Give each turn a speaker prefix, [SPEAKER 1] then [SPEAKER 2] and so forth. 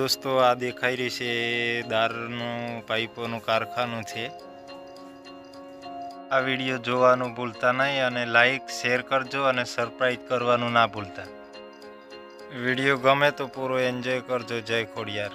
[SPEAKER 1] દોસ્તો આ દેખાઈ રહી છે દારૂનું પાઇપોનું કારખાનું છે। આ વિડીયો જોવાનું ભૂલતા નહીં અને લાઈક શેર કરજો અને સબસ્ક્રાઇબ કરવાનું ના ભૂલતા। વિડીયો ગમે તો પૂરો એન્જોય કરજો। જય ખોડિયાર।